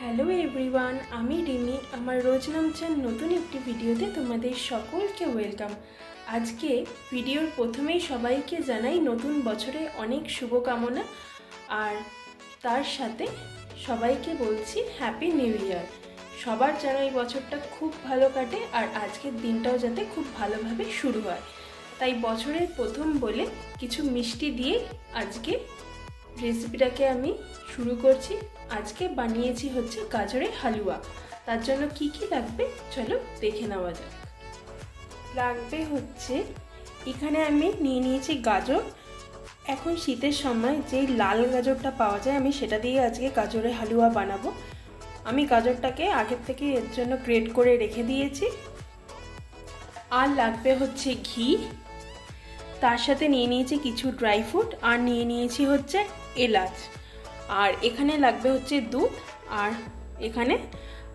Hello everyone, আমি রিমি। আমার রোজ নামচান নতুন একটি ভিডিওতে তোমাদের সকলকে ওয়েলকাম। আজকে ভিডিওর প্রথমেই সবাইকে জানাই নতুন বছরে অনেক শুভকামনা, আর তার সাথে সবাইকে বলছি হ্যাপি নিউ ইয়ার। সবার যেন এই বছরটা খুব ভালো কাটে আর আজকের দিনটাও যাতে খুব ভালোভাবে শুরু হয়। তাই বছরের প্রথম বলে কিছু মিষ্টি দিয়ে আজকে রেসিপিটাকে আমি শুরু করছি। আজকে বানিয়েছি হচ্ছে গাজরের হালুয়া। তার জন্য কি কি লাগবে চলো দেখে নেওয়া যাক। লাগবে হচ্ছে, এখানে আমি নিয়ে নিয়েছি গাজর। এখন শীতের সময় যেই লাল গাজরটা পাওয়া যায় আমি সেটা দিয়ে আজকে গাজরের হালুয়া বানাবো। আমি গাজরটাকে আগের থেকে এর জন্য গ্রেট করে রেখে দিয়েছি। আর লাগবে হচ্ছে ঘি, তার সাথে নিয়ে নিয়েছি কিছু ড্রাই ফ্রুট, আর নিয়ে নিয়েছি হচ্ছে এলাচ, আর এখানে লাগবে হচ্ছে দুধ, আর এখানে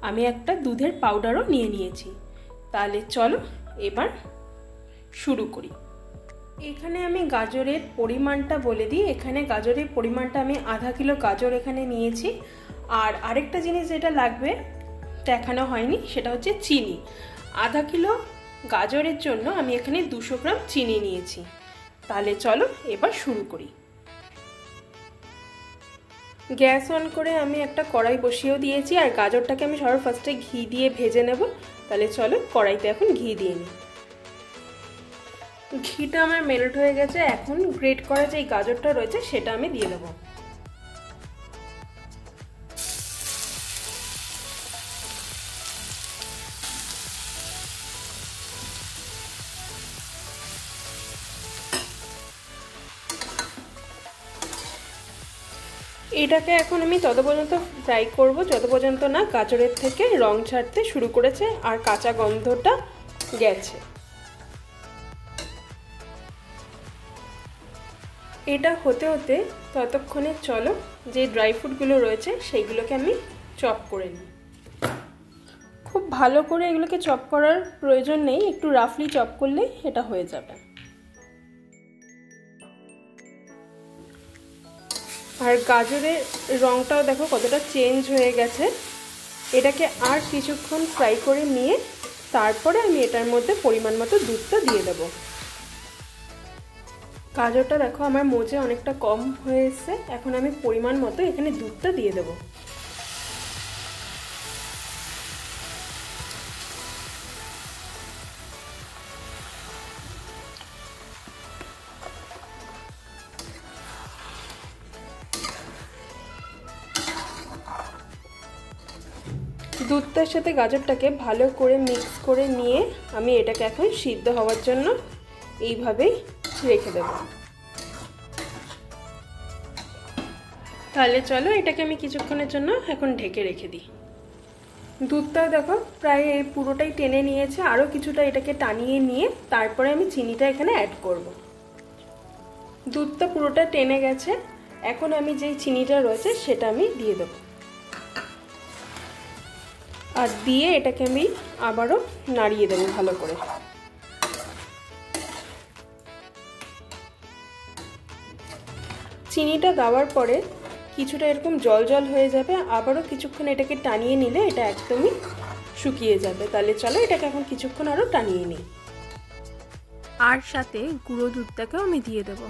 আমি একটা দুধের পাউডারও নিয়ে নিয়েছি। তাহলে চলো এবার শুরু করি। এখানে আমি গাজরের পরিমাণটা বলে দিই। এখানে গাজরের পরিমাণটা আমি আধা কিলো গাজর এখানে নিয়েছি। আর আরেকটা জিনিস যেটা লাগবে দেখানো হয়নি, সেটা হচ্ছে চিনি। আধা কিলো গাজরের জন্য আমি এখানে 200 গ্রাম চিনি নিয়েছি। তাহলে চলো এবার শুরু করি। গ্যাস অন করে আমি একটা কড়াই বসিয়েও দিয়েছি, আর গাজরটাকে আমি সবার ফার্স্টে ঘি দিয়ে ভেজে নেব। তাহলে চলো কড়াইতে এখন ঘি দিয়ে নিই। ঘিটা আমার মেল্ট হয়ে গেছে। এখন গ্রেট করা যে গাজরটা রয়েছে সেটা আমি দিয়ে দেবো। এটাকে এখন আমি তত পর্যন্ত ফ্রাই করব যত পর্যন্ত না গাজরের থেকে রং ছাড়তে শুরু করেছে আর কাঁচা গন্ধটা গেছে। এটা হতে হতে ততক্ষণে চলো যে ড্রাই ফ্রুটগুলো রয়েছে সেইগুলোকে আমি চপ করে নিই। খুব ভালো করে এগুলোকে চপ করার প্রয়োজন নেই, একটু রাফলি চপ করলেই এটা হয়ে যাবে। আর গাজরের রংটাও দেখো কতটা চেঞ্জ হয়ে গেছে। এটাকে আর কিছুক্ষণ ফ্রাই করে নিয়ে তারপরে আমি এটার মধ্যে পরিমাণ মতো দুধটা দিয়ে দেব। গাজরটা দেখো আমার মজে অনেকটা কম হয়ে এসছে। এখন আমি পরিমাণ মতো এখানে দুধটা দিয়ে দেব। দুধটার সাথে গাজরটাকে ভালো করে মিক্স করে নিয়ে আমি এটাকে এখন সিদ্ধ হওয়ার জন্য এইভাবেই রেখে দেব। তাহলে চলো এটাকে আমি কিছুক্ষণের জন্য এখন ঢেকে রেখে দিই। দুধটা দেখো প্রায় এই পুরোটাই টেনে নিয়েছে, আরও কিছুটা এটাকে টানিয়ে নিয়ে তারপরে আমি চিনিটা এখানে অ্যাড করব। দুধটা পুরোটা টেনে গেছে। এখন আমি যেই চিনিটা রয়েছে সেটা আমি দিয়ে দেব, আর দিয়ে এটাকে আমি আবারও নাড়িয়ে দেবো ভালো করে। চিনিটা দেওয়ার পরে কিছুটা এরকম জল জল হয়ে যাবে, আবারও কিছুক্ষণ এটাকে টানিয়ে নিলে এটা একদমই শুকিয়ে যাবে। তাহলে চলো এটাকে এখন কিছুক্ষণ আরও টানিয়ে নিই। আর সাথে গুঁড়ো দুধটাকেও আমি দিয়ে দেবো।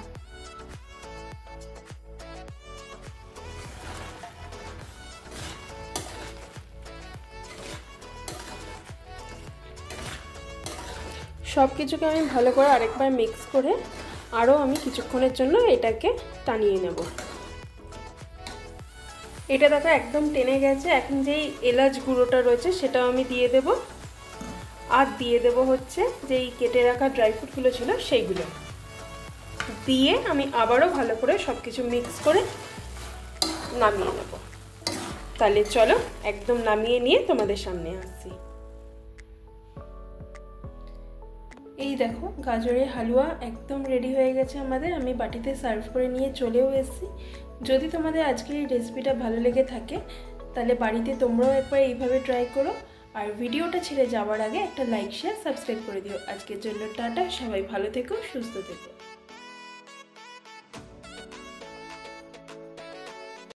সব কিছুকে আমি ভালো করে আরেকবার মিক্স করে আরও আমি কিছুক্ষণের জন্য এটাকে টানিয়ে নেব। এটা দেখো একদম টেনে গেছে। এখন যেই এলাচ গুঁড়োটা রয়েছে সেটাও আমি দিয়ে দেব, আর দিয়ে দেব হচ্ছে যেই কেটে রাখা ড্রাই ফ্রুটগুলো ছিল সেইগুলো দিয়ে আমি আবারও ভালো করে সব কিছু মিক্স করে নামিয়ে নেব। তাহলে চলো একদম নামিয়ে নিয়ে তোমাদের সামনে আসছি। এই দেখো গাজরের হালুয়া একদম রেডি হয়ে গেছে আমাদের। আমি বাটিতে সার্ভ করে নিয়ে চলেও এসেছি। যদি তোমাদের আজকের এই রেসিপিটা ভালো লেগে থাকে তাহলে বাড়িতে তোমরাও একবার এইভাবে ট্রাই করো। আর ভিডিওটা ছেড়ে যাওয়ার আগে একটা লাইক শেয়ার সাবস্ক্রাইব করে দিও। আজকের জন্য টাটা, সবাই ভালো থেকো, সুস্থ থেকো।